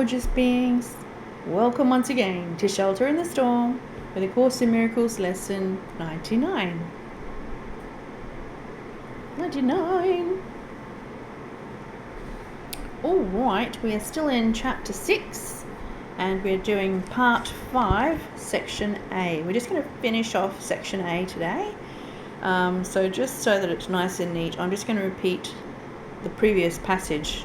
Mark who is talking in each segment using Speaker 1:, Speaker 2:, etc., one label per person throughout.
Speaker 1: gorgeous beings. Welcome once again to Shelter in the Storm with A Course in Miracles lesson 99. 99. Alright, we are still in chapter 6 and we're doing part 5, section A. We're just going to finish off section A today. So just so that it's nice and neat, I'm just going to repeat the previous passage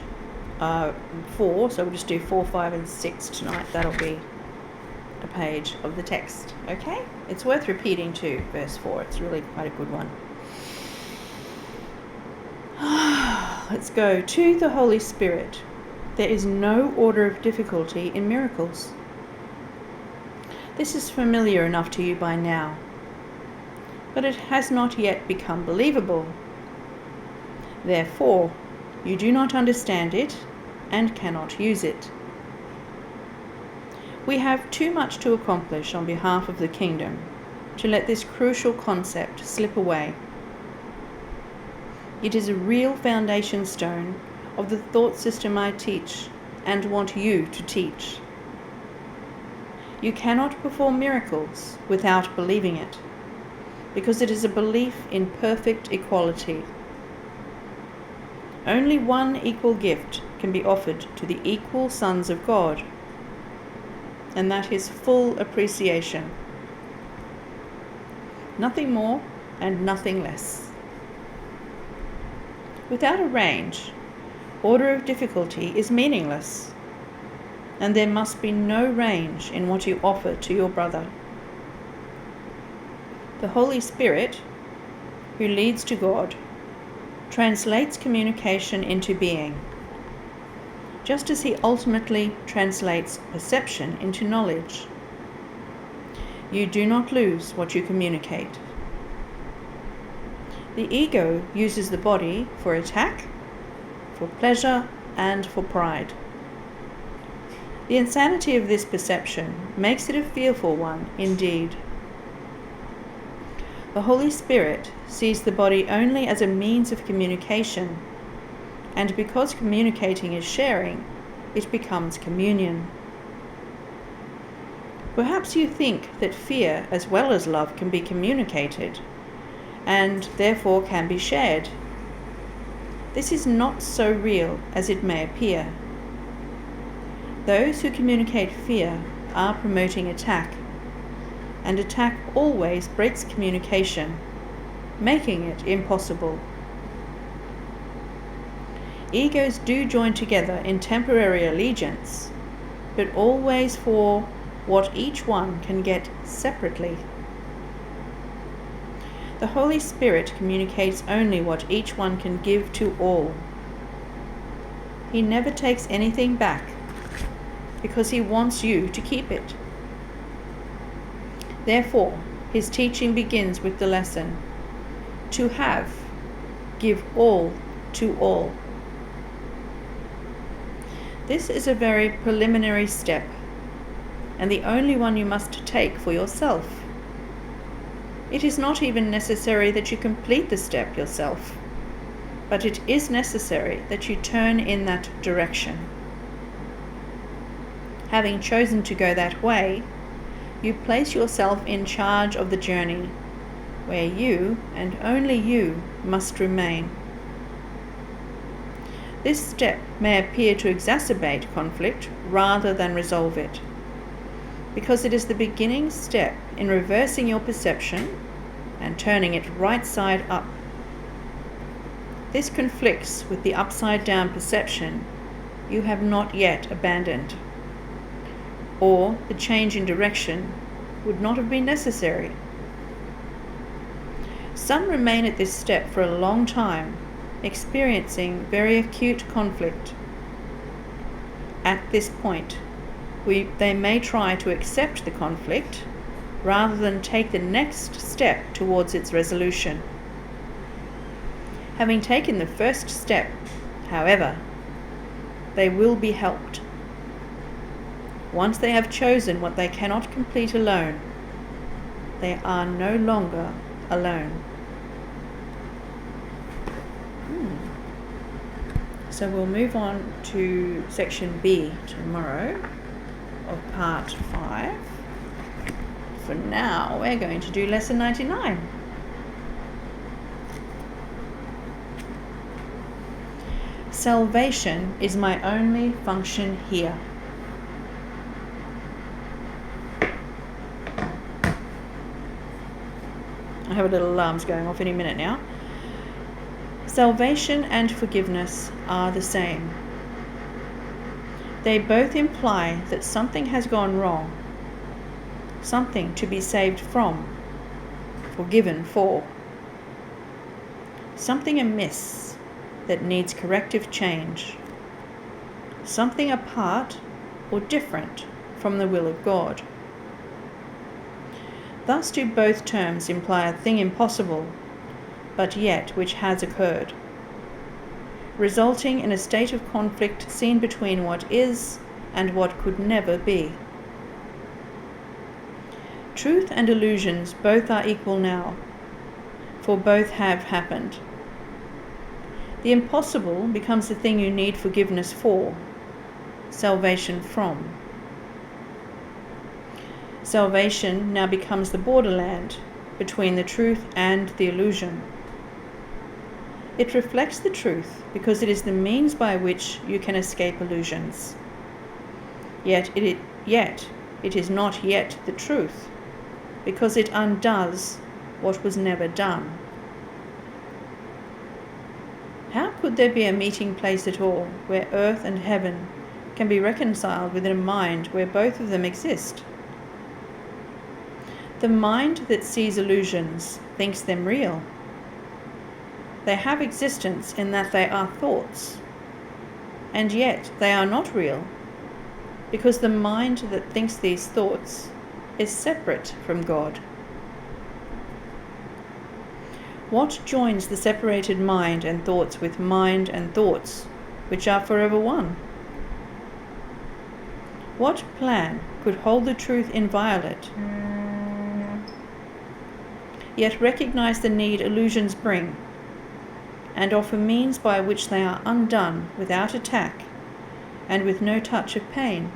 Speaker 1: 4, so we'll just do 4, 5 and 6 tonight. That'll be a page of the text. Okay, it's worth repeating too, verse 4. It's really quite a good one. Let's go. To the Holy Spirit, there is no order of difficulty in miracles. This is familiar enough to you by now, but it has not yet become believable. Therefore, you do not understand it and cannot use it. We have too much to accomplish on behalf of the kingdom to let this crucial concept slip away. It is a real foundation stone of the thought system I teach and want you to teach. You cannot perform miracles without believing it, because it is a belief in perfect equality. Only one equal gift can be offered to the equal sons of God, and that is full appreciation. Nothing more and nothing less. Without a range, order of difficulty is meaningless, and there must be no range in what you offer to your brother. The Holy Spirit, who leads to God, translates communication into being, just as he ultimately translates perception into knowledge. You do not lose what you communicate. The ego uses the body for attack, for pleasure, and for pride. The insanity of this perception makes it a fearful one indeed. The Holy Spirit sees the body only as a means of communication, and because communicating is sharing, it becomes communion. Perhaps you think that fear as well as love can be communicated, and therefore can be shared. This is not so real as it may appear. Those who communicate fear are promoting attack, and attack always breaks communication, making it impossible. Egos do join together in temporary allegiance, but always for what each one can get separately. The Holy Spirit communicates only what each one can give to all. He never takes anything back, because he wants you to keep it. Therefore, his teaching begins with the lesson, to have, give all to all. This is a very preliminary step, and the only one you must take for yourself. It is not even necessary that you complete the step yourself, but it is necessary that you turn in that direction. Having chosen to go that way, you place yourself in charge of the journey, where you, and only you, must remain. This step may appear to exacerbate conflict rather than resolve it, because it is the beginning step in reversing your perception and turning it right side up. This conflicts with the upside down perception you have not yet abandoned, or the change in direction would not have been necessary. Some remain at this step for a long time, experiencing very acute conflict. At this point, they may try to accept the conflict rather than take the next step towards its resolution. Having taken the first step, however, they will be helped. Once they have chosen what they cannot complete alone, they are no longer alone. So we'll move on to section B tomorrow of part 5. For now, we're going to do lesson 99. Salvation is my only function here. I have a little alarms going off any minute now. Salvation and forgiveness are the same. They both imply that something has gone wrong, something to be saved from, forgiven for, something amiss that needs corrective change, something apart or different from the will of God. Thus do both terms imply a thing impossible, but yet which has occurred, resulting in a state of conflict seen between what is and what could never be. Truth and illusions both are equal now, for both have happened. The impossible becomes the thing you need forgiveness for, salvation from. Salvation now becomes the borderland between the truth and the illusion. It reflects the truth because it is the means by which you can escape illusions. Yet it is not yet the truth, because it undoes what was never done. How could there be a meeting place at all where earth and heaven can be reconciled within a mind where both of them exist? The mind that sees illusions thinks them real. They have existence in that they are thoughts, and yet they are not real, because the mind that thinks these thoughts is separate from God. What joins the separated mind and thoughts with mind and thoughts, which are forever one? What plan could hold the truth inviolate, yet recognize the need illusions bring, and offer means by which they are undone without attack and with no touch of pain?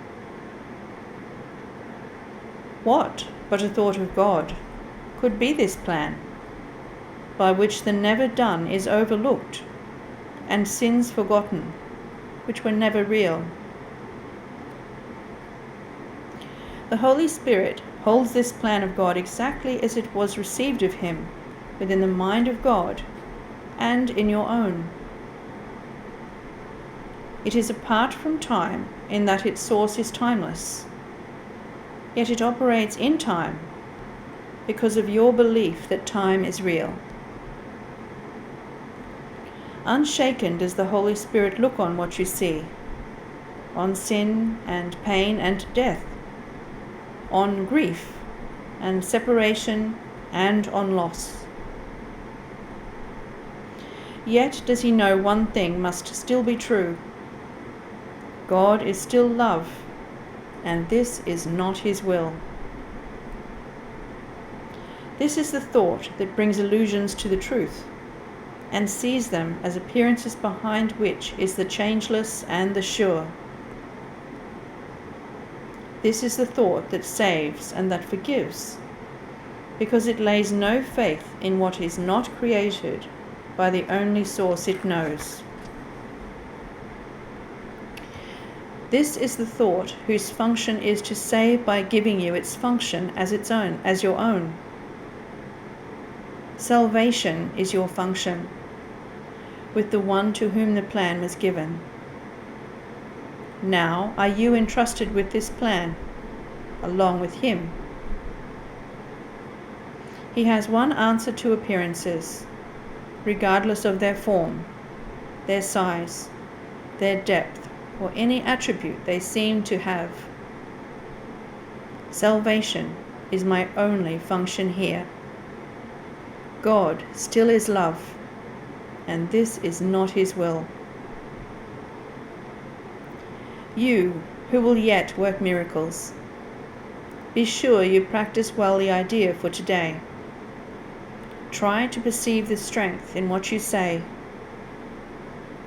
Speaker 1: What but a thought of God could be this plan, by which the never done is overlooked, and sins forgotten, which were never real? The Holy Spirit holds this plan of God exactly as it was received of Him within the mind of God and in your own. It is apart from time in that its source is timeless, yet it operates in time because of your belief that time is real. Unshaken does the Holy Spirit look on what you see, on sin and pain and death, on grief and separation and on loss. Yet does He know one thing must still be true. God is still love, and this is not His will. This is the thought that brings illusions to the truth, and sees them as appearances behind which is the changeless and the sure. This is the thought that saves and that forgives, because it lays no faith in what is not created by the only source it knows. This is the thought whose function is to save by giving you its function as its own, as your own. Salvation is your function, with the one to whom the plan was given. Now are you entrusted with this plan, along with Him. He has one answer to appearances, regardless of their form, their size, their depth, or any attribute they seem to have. Salvation is my only function here. God still is love, and this is not His will. You, who will yet work miracles, be sure you practice well the idea for today. Try to perceive the strength in what you say.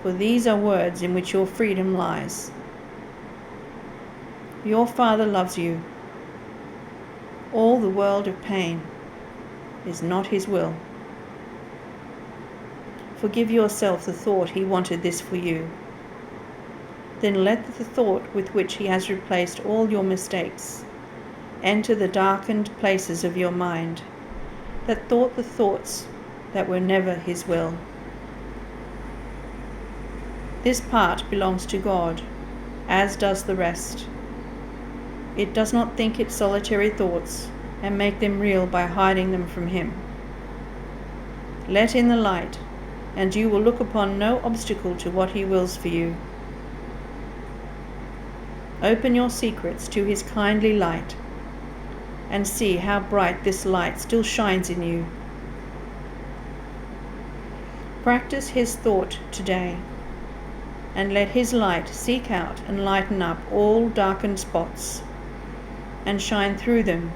Speaker 1: for these are words in which your freedom lies. Your Father loves you. All the world of pain is not his will. Forgive yourself the thought he wanted this for you. Then let the thought with which he has replaced all your mistakes enter the darkened places of your mind that thought the thoughts that were never his will. This part belongs to God, as does the rest. It does not think its solitary thoughts and make them real by hiding them from him. Let in the light, and you will look upon no obstacle to what he wills for you. Open your secrets to his kindly light, and see how bright this light still shines in you. Practice his thought today, and let his light seek out and lighten up all darkened spots, and shine through them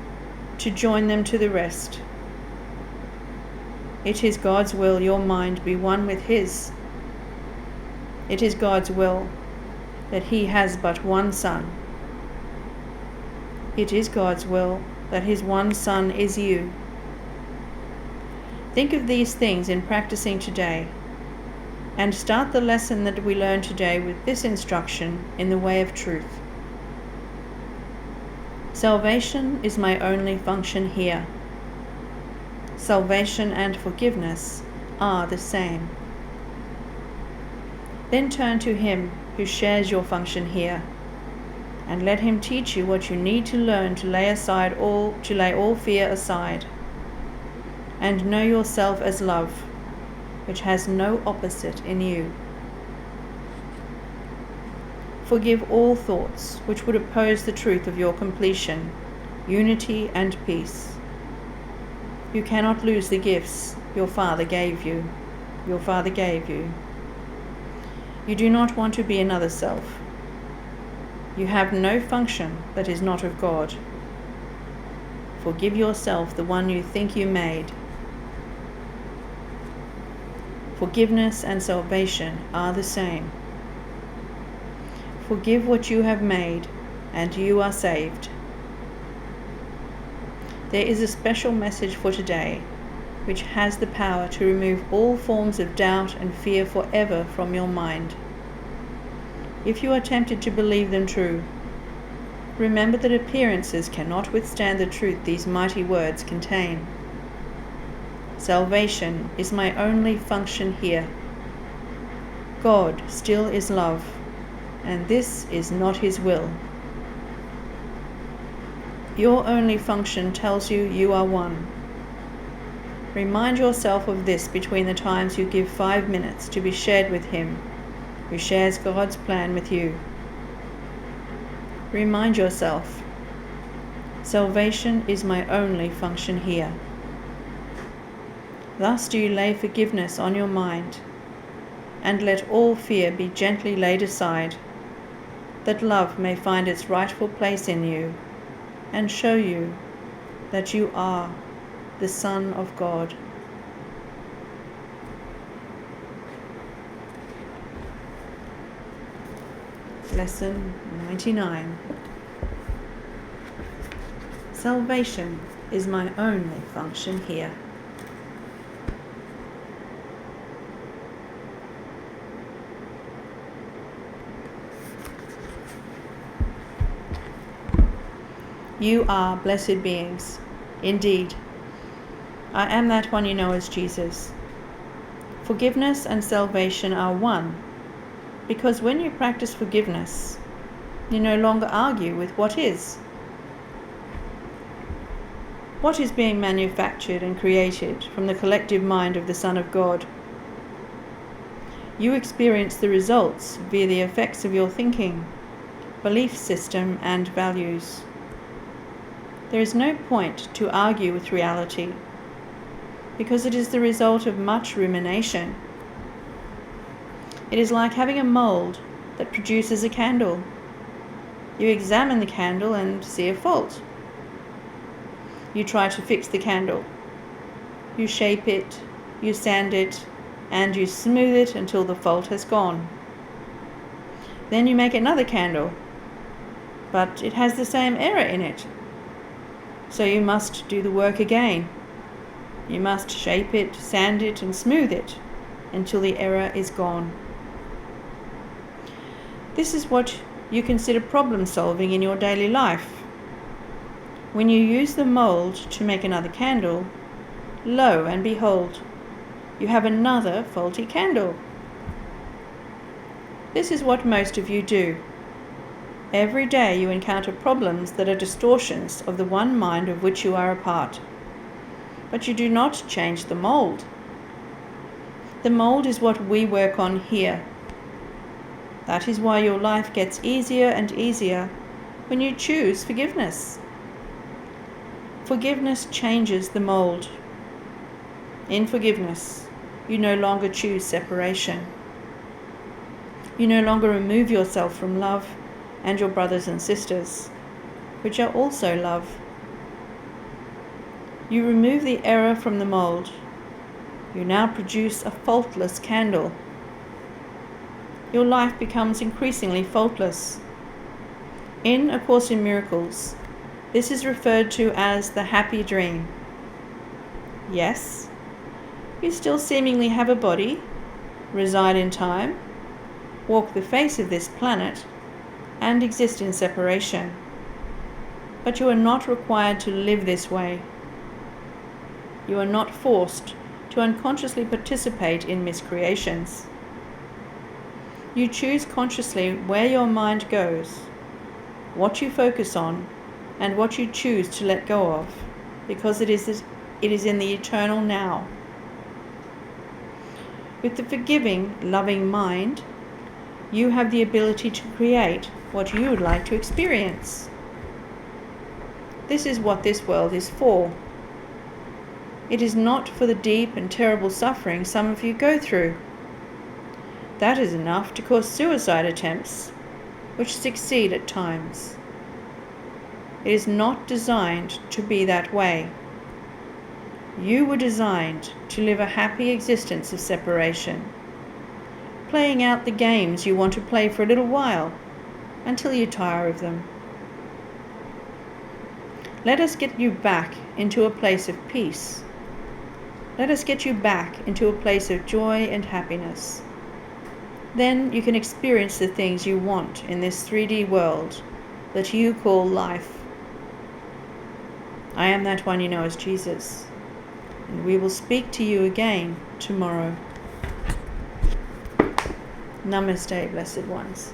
Speaker 1: to join them to the rest. It is God's will your mind be one with his. It is God's will that he has but one son. It is God's will that his one son is you. Think of these things in practicing today, and start the lesson that we learn today with this instruction in the way of truth. Salvation is my only function here. Salvation and forgiveness are the same. Then turn to him who shares your function here, and let him teach you what you need to learn to lay all fear aside, and know yourself as love, which has no opposite in you. Forgive all thoughts which would oppose the truth of your completion, unity, and peace. You cannot lose the gifts your Father gave you. You do not want to be another self. You have no function that is not of God. Forgive yourself the one you think you made. Forgiveness and salvation are the same. Forgive what you have made, and you are saved. There is a special message for today, which has the power to remove all forms of doubt and fear forever from your mind. If you are tempted to believe them true, remember that appearances cannot withstand the truth these mighty words contain. Salvation is my only function here. God still is love, and this is not his will. Your only function tells you you are one. Remind yourself of this between the times you give 5 minutes to be shared with him, who shares God's plan with you. Remind yourself, salvation is my only function here. Thus do you lay forgiveness on your mind, and let all fear be gently laid aside, that love may find its rightful place in you, and show you that you are the Son of God. Lesson 99. Salvation is my only function here. You are blessed beings. Indeed, I am that one you know as Jesus. Forgiveness and salvation are one, because when you practice forgiveness, you no longer argue with what is. What is being manufactured and created from the collective mind of the Son of God? You experience the results via the effects of your thinking, belief system, and values. There is no point to argue with reality, because it is the result of much rumination. It is like having a mold that produces a candle. You examine the candle and see a fault. You try to fix the candle. You shape it, you sand it, and you smooth it until the fault has gone. Then you make another candle, but it has the same error in it. So you must do the work again. You must shape it, sand it, and smooth it until the error is gone. This is what you consider problem solving in your daily life. When you use the mold to make another candle, lo and behold, you have another faulty candle. This is what most of you do. Every day you encounter problems that are distortions of the one mind of which you are a part. But you do not change the mold. The mold is what we work on here. That is why your life gets easier and easier when you choose forgiveness. Forgiveness changes the mold. In forgiveness, you no longer choose separation. You no longer remove yourself from love and your brothers and sisters, which are also love. You remove the error from the mold. You now produce a faultless candle. Your life becomes increasingly faultless. In A Course in Miracles, this is referred to as the happy dream. Yes, you still seemingly have a body, reside in time, walk the face of this planet, and exist in separation. But you are not required to live this way. You are not forced to unconsciously participate in miscreations. You choose consciously where your mind goes, what you focus on, and what you choose to let go of, because it is in the eternal now. With the forgiving, loving mind, you have the ability to create what you would like to experience. This is what this world is for. It is not for the deep and terrible suffering some of you go through. That is enough to cause suicide attempts, which succeed at times. It is not designed to be that way. You were designed to live a happy existence of separation, playing out the games you want to play for a little while, until you tire of them. Let us get you back into a place of peace. Let us get you back into a place of joy and happiness. Then you can experience the things you want in this 3D world that you call life. I am that one you know as Jesus, and we will speak to you again tomorrow. Namaste, blessed ones.